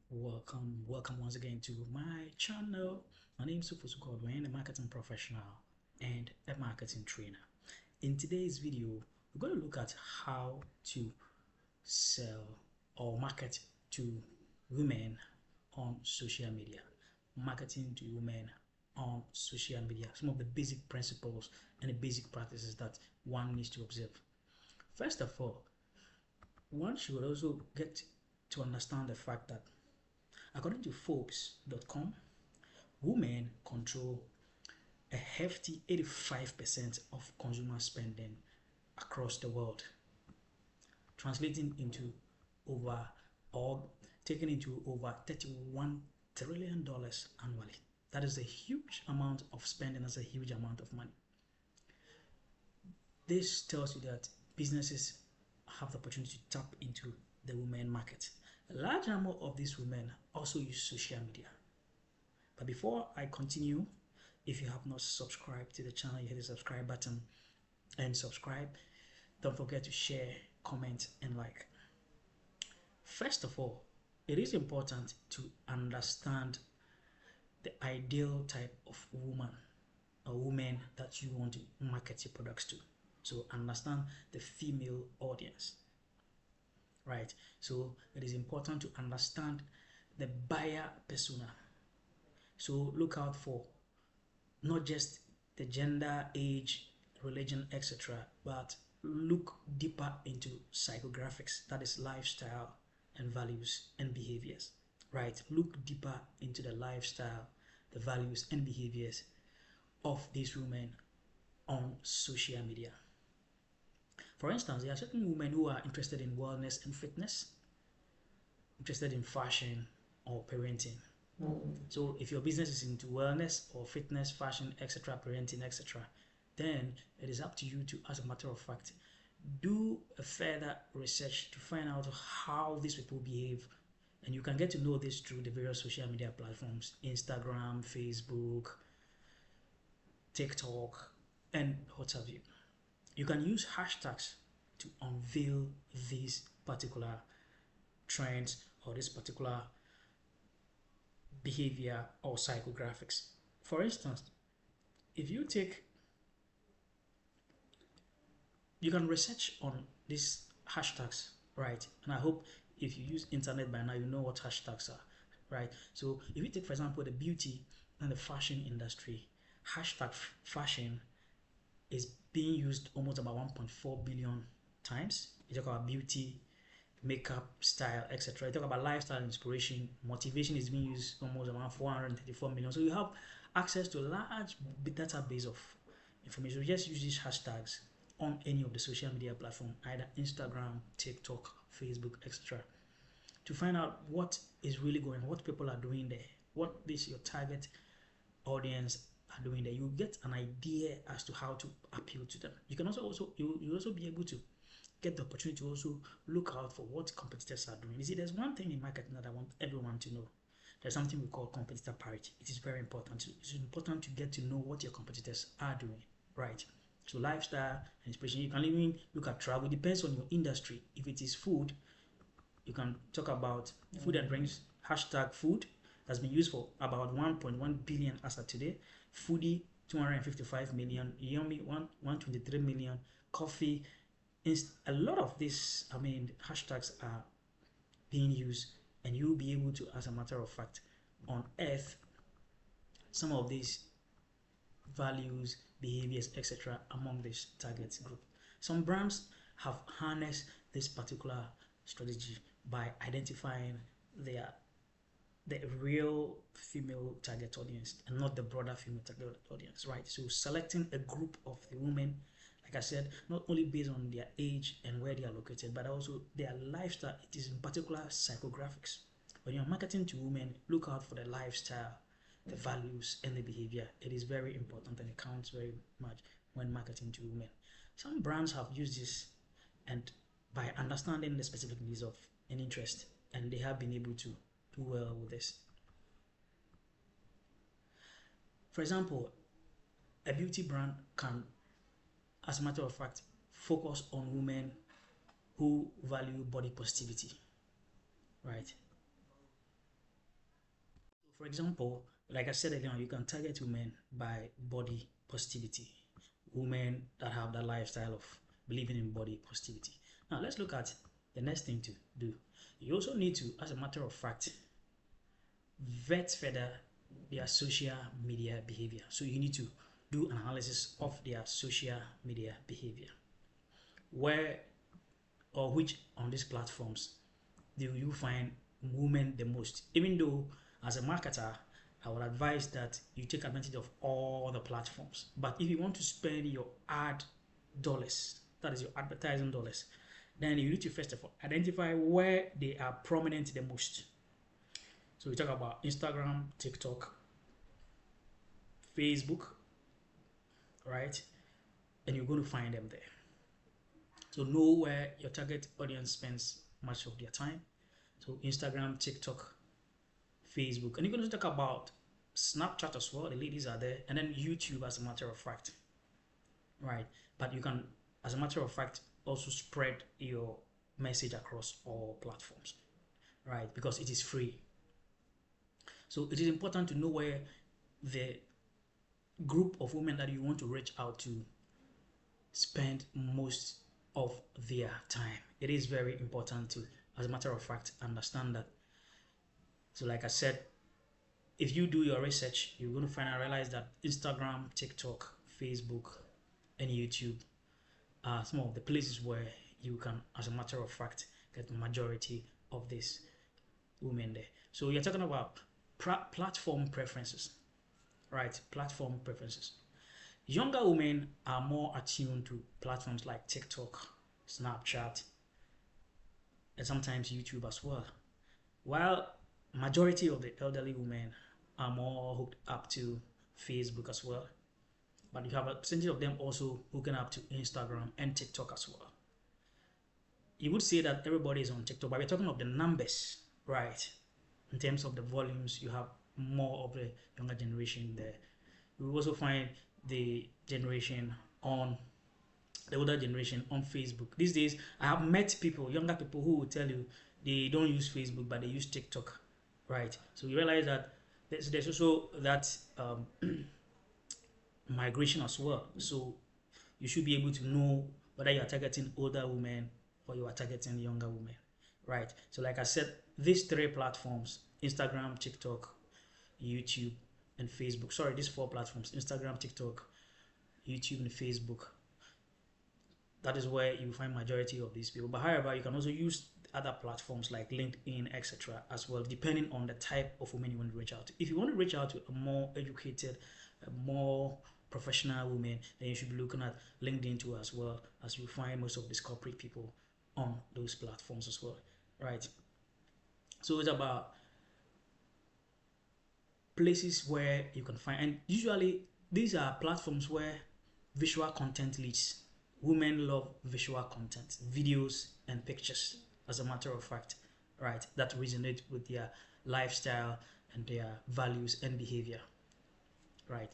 welcome once again to my channel. My name is Sufusu Godwin, a marketing professional and a marketing trainer. In today's video, we're going to look at how to sell or market to women on social media. Marketing to women on social media. Some of the basic principles and the basic practices that one needs to observe. First of all, one should also get to understand the fact that according to Forbes.com, women control a hefty 85% of consumer spending across the world, translating into over or taking into over $31 trillion annually. That is a huge amount of spending, that's a huge amount of money. This tells you that businesses have the opportunity to tap into the women market. A large number of these women also use social media. But before I continue, if you have not subscribed to the channel, you hit the subscribe button and subscribe. Don't forget to share, comment, and like. First of all, it is important to understand the ideal type of woman or woman that you want to market your products to. So understand the female audience, right? So it is important to understand the buyer persona. So look out for not just the gender, age, religion, etc., but look deeper into psychographics, that is lifestyle and values and behaviors, right? Look deeper into the lifestyle, the values and behaviors of these women on social media. For instance, there are certain women who are interested in wellness and fitness, interested in fashion or parenting. So if your business is into wellness or fitness, fashion, etc., parenting, etc., then it is up to you to, as a matter of fact, do a further research to find out how these people behave. And you can get to know this through the various social media platforms: Instagram, Facebook, TikTok, and what have you. You can use hashtags to unveil these particular trends or this particular behavior or psychographics. For instance, if you can research on these hashtags, right? And I hope if you use internet by now, you know what hashtags are, right? So if you take, for example, the beauty and the fashion industry, hashtag fashion is being used almost about 1.4 billion times. You talk about beauty, makeup, style, etc. You talk about lifestyle, inspiration, motivation is being used almost around 434 million. So you have access to a large database of information. You just use these hashtags on any of the social media platform, either Instagram, TikTok, Facebook, etc., to find out what is really going on, what people are doing there, what this your target audience are doing there. You get an idea as to how to appeal to them. You can also be able to get the opportunity to also look out for what competitors are doing. You see, there's one thing in marketing that I want everyone to know. There's something we call competitor parity. It is very important. It's important to get to know what your competitors are doing, right? So lifestyle and inspiration. You can even look at travel. It depends on your industry. If it is food, you can talk about food and drinks, hashtag food, that's been used for about 1.1 billion as of today. Foodie, 255 million. Yummy, 123 million. Coffee, a lot of these, hashtags are being used, and you'll be able to, as a matter of fact, unearth some of these values, behaviors, etc. among this target group. Some brands have harnessed this particular strategy by identifying the real female target audience and not the broader female target audience, right? So selecting a group of the women, like I said, not only based on their age and where they are located, but also their lifestyle. It is in particular psychographics. When you're marketing to women, look out for the lifestyle, the values, and the behavior. It is very important and it counts very much when marketing to women. Some brands have used this, and by understanding the specific needs of an interest, and they have been able to do well with this. For example, a beauty brand can, as a matter of fact, focus on women who value body positivity, right? For example, like I said earlier, you can target women by body positivity, women that have that lifestyle of believing in body positivity. Now, let's look at the next thing to do. You also need to, as a matter of fact, vet further their social media behavior. So you need to do an analysis of their social media behavior. Where or which on these platforms do you find women the most? Even though as a marketer, I would advise that you take advantage of all the platforms. But if you want to spend your ad dollars, that is your advertising dollars, then you need to first of all identify where they are prominent the most. So we talk about Instagram, TikTok, Facebook, right? And you're going to find them there. So know where your target audience spends much of their time. So Instagram, TikTok, Facebook, and you're going to talk about Snapchat as well. The ladies are there, and then YouTube, as a matter of fact, right? But you can, as a matter of fact, also spread your message across all platforms, right? Because it is free. So it is important to know where the group of women that you want to reach out to spend most of their time. It is very important to, as a matter of fact, understand that. So like I said, if you do your research, you're going to find and realize that Instagram, TikTok, Facebook, and YouTube are some of the places where you can, as a matter of fact, get the majority of these women there. So you're talking about platform preferences, right? Platform preferences. Younger women are more attuned to platforms like TikTok, Snapchat, and sometimes YouTube as well. While majority of the elderly women are more hooked up to Facebook as well. But you have a percentage of them also hooking up to Instagram and TikTok as well. You would say that everybody is on TikTok, but we're talking of the numbers, right? In terms of the volumes, you have more of the younger generation there. We also find the generation on the older generation on Facebook. These days, I have met people, younger people, who will tell you they don't use Facebook, but they use TikTok, right? So you realize that there's also that migration as well. So you should be able to know whether you are targeting older women or you are targeting younger women, right? So like I said, these three platforms, Instagram, TikTok, YouTube, and Facebook. Sorry, these four platforms, Instagram, TikTok, YouTube, and Facebook. That is where you find majority of these people. But however, you can also use other platforms like LinkedIn, etc. as well, depending on the type of women you want to reach out to. If you want to reach out to a more educated, a more professional women, then you should be looking at LinkedIn too, as well, as you find most of these corporate people on those platforms as well, right? So it's about places where you can find, and usually these are platforms where visual content leads. Women love visual content, videos and pictures, as a matter of fact, right? That resonate with their lifestyle and their values and behavior, right?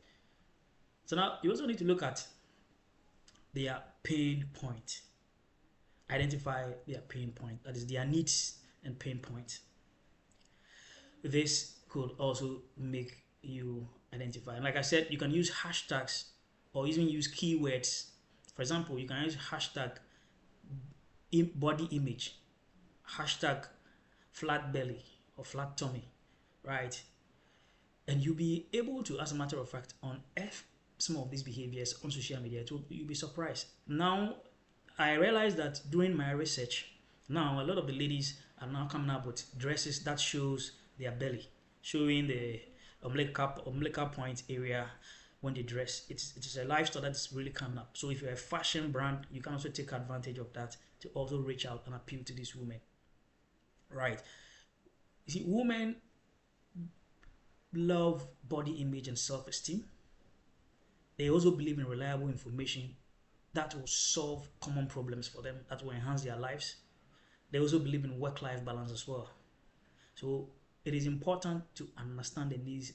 So now you also need to look at their pain point. Identify their pain point, that is their needs and pain point. This could also make you identify. And like I said, you can use hashtags or even use keywords. For example, you can use hashtag body image, hashtag flat belly or flat tummy, right? And you'll be able to, as a matter of fact, unearth some of these behaviors on social media. You'll be surprised. Now, I realized that during my research, now a lot of the ladies are now coming up with dresses that shows their belly, showing the umbilical point area when they dress. It's a lifestyle that's really coming up. So if you're a fashion brand, you can also take advantage of that to also reach out and appeal to these women, right? You see, women love body image and self-esteem. They also believe in reliable information that will solve common problems for them, that will enhance their lives. They also believe in work-life balance as well. So it is important to understand the needs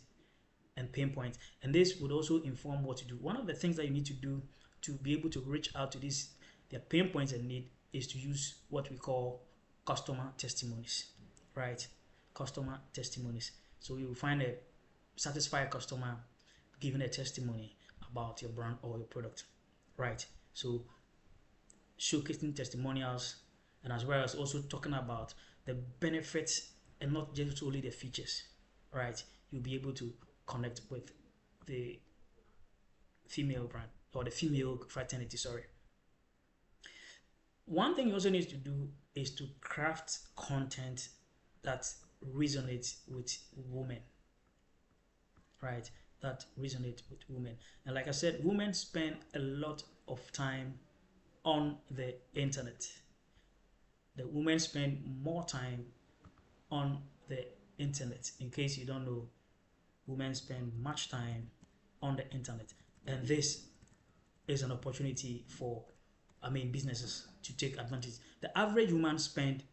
and pain points, and this would also inform what to do. One of the things that you need to do to be able to reach out to their pain points and need, is to use what we call customer testimonies, right? Customer testimonies. So you find a satisfied customer giving a testimony about your brand or your product, right? So showcasing testimonials, and as well as also talking about the benefits and not just only the features, right? You'll be able to connect with the female brand or the female fraternity, sorry. One thing you also need to do is to craft content that resonates with women, right? That resonate with women. And like I said, women spend a lot of time on the internet. The women spend more time on the internet. In case you don't know, women spend much time on the internet. And this is an opportunity for, businesses to take advantage. The average woman spend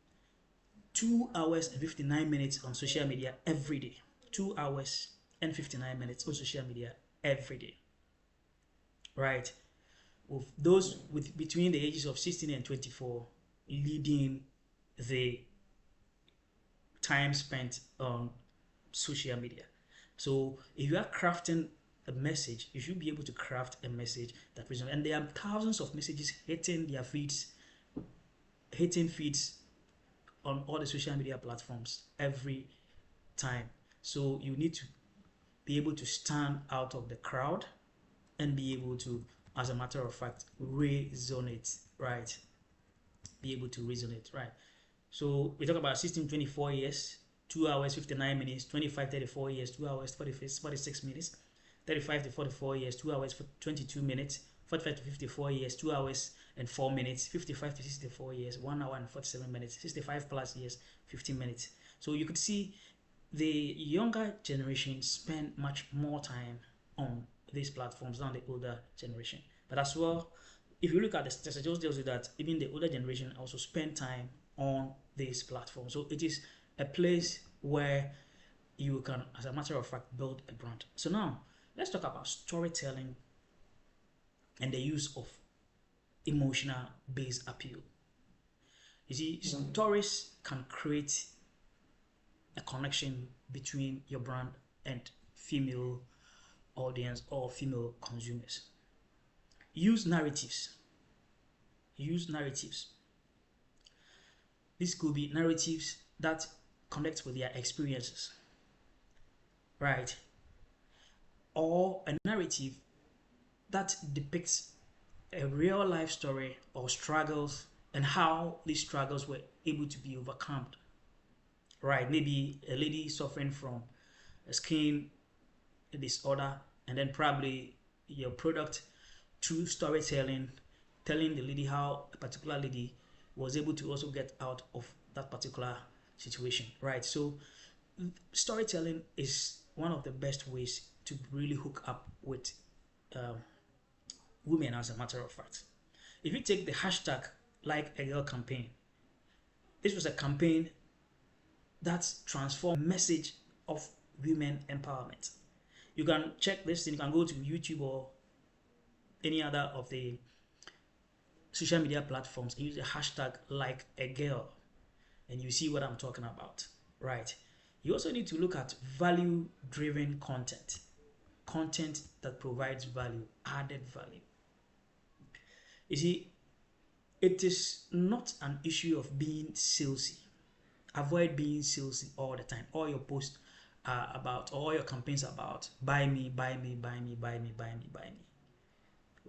2 hours and 59 minutes on social media every day. 2 hours and 59 minutes on social media every day. Right? With those with between the ages of 16 and 24 leading the time spent on social media. So if you are crafting a message, you should be able to craft a message that resonates. And there are thousands of messages hitting their feeds, hitting feeds on all the social media platforms every time. So you need to be able to stand out of the crowd and be able to, as a matter of fact, resonate, right? Be able to resonate, right? So we talk about 16-24 years, 2 hours 59 minutes, 25-34 years, 2 hours 46 minutes, 35 to 44 years, 2 hours 22 minutes, 45 to 54 years, 2 hours and 4 minutes, 55 to 64 years, 1 hour and 47 minutes, 65 plus years, 15 minutes. So you could see the younger generation spend much more time on these platforms than the older generation. But as well, if you look at the statistics, it just tells you that even the older generation also spend time on these platforms. So it is a place where you can, as a matter of fact, build a brand. So now let's talk about storytelling and the use of emotional based appeal. You see, stories can create a connection between your brand and female audience or female consumers. Use narratives. Use narratives. This could be narratives that connect with their experiences, right? Or a narrative that depicts a real life story or struggles and how these struggles were able to be overcome, right? Maybe a lady suffering from a skin disorder, and then probably your product through storytelling, telling the lady how a particular lady was able to also get out of that particular situation, right? So storytelling is one of the best ways to really hook up with women, as a matter of fact. If you take the hashtag Like a Girl campaign, this was a campaign that transformed message of women empowerment. You can check this thing, you can go to YouTube or any other of the social media platforms and use the hashtag Like a Girl, and you see what I'm talking about, right? You also need to look at value driven content, content that provides value, added value. You see, it is not an issue of being salesy. Avoid being salesy all the time. All your posts are about, all your campaigns are about, buy me, buy me, buy me, buy me, buy me, buy me.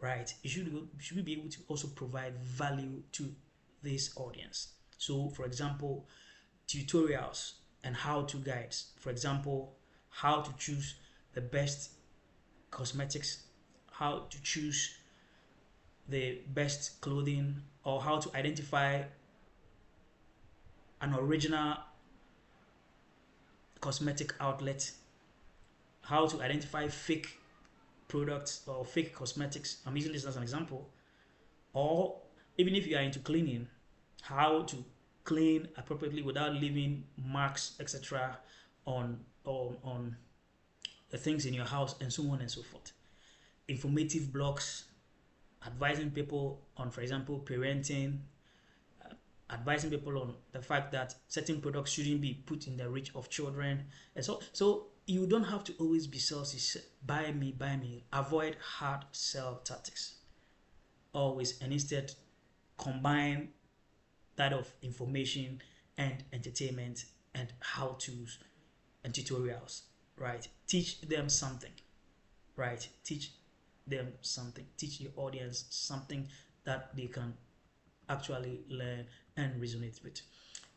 Right? You should be able to also provide value to this audience. So, for example, tutorials and how-to guides. For example, how to choose the best cosmetics, how to choose the best clothing, or how to identify an original cosmetic outlet, how to identify fake products or fake cosmetics. I'm using this as an example. Or even if you are into cleaning, how to clean appropriately without leaving marks, etc., on the things in your house, and so on and so forth. Informative blogs advising people on, for example, parenting, advising people on the fact that certain products shouldn't be put in the reach of children. And so you don't have to always be salesy. Buy me, buy me. Avoid hard sell tactics always, and instead combine that of information and entertainment and how-tos and tutorials, right? Teach them something, right? Teach them something. Teach your audience something that they can actually learn and resonate with.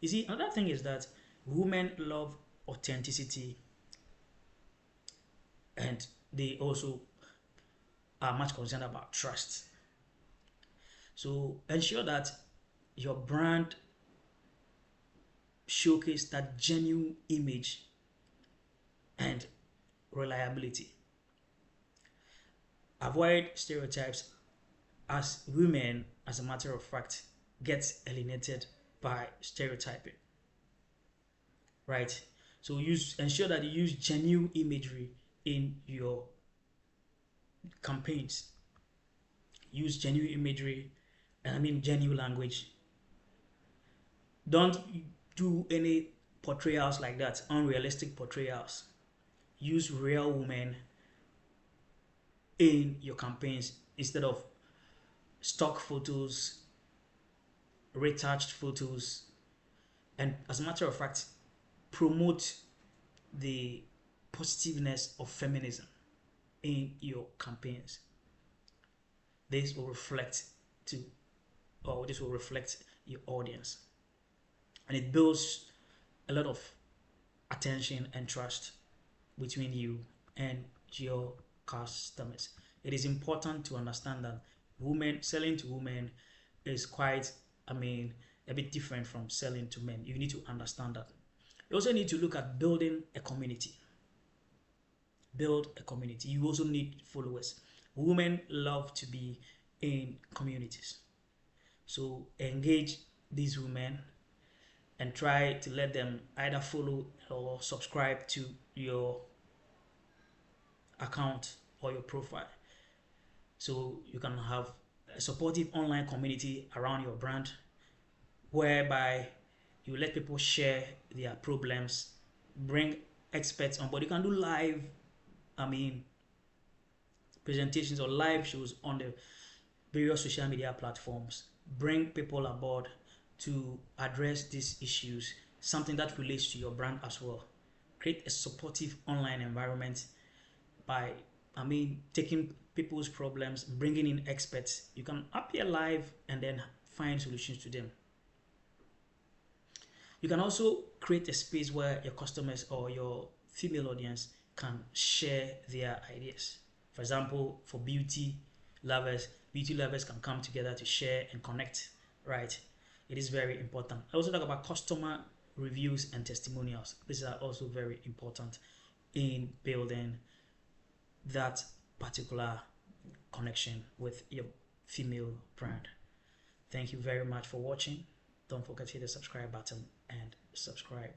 You see, another thing is that women love authenticity, and they also are much concerned about trust. So ensure that your brand showcase that genuine image and reliability. Avoid stereotypes, as women, as a matter of fact, get alienated by stereotyping, right? So ensure that you use genuine imagery in your campaigns. Use genuine imagery, and I mean genuine language. Don't do any portrayals like that, unrealistic portrayals. Use real women in your campaigns instead of stock photos, retouched photos, and as a matter of fact, promote the positiveness of feminism in your campaigns. This will reflect your audience, and it builds a lot of attention and trust between you and your customers. It is important to understand that selling to women is quite, a bit different from selling to men. You need to understand that. You also need to look at building a community. Build a community. You also need followers. Women love to be in communities. So engage these women and try to let them either follow or subscribe to your account or your profile, so you can have a supportive online community around your brand, whereby you let people share their problems, bring experts on board. You can do live presentations or live shows on the various social media platforms. Bring people aboard to address these issues, something that relates to your brand as well. Create a supportive online environment by taking people's problems, bringing in experts. You can appear live and then find solutions to them. You can also create a space where your customers or your female audience can share their ideas. For example, for beauty lovers can come together to share and connect, right? It is very important. I also talk about customer reviews and testimonials. These are also very important in building that particular connection with your female brand. Thank you very much for watching. Don't forget to hit the subscribe button and subscribe.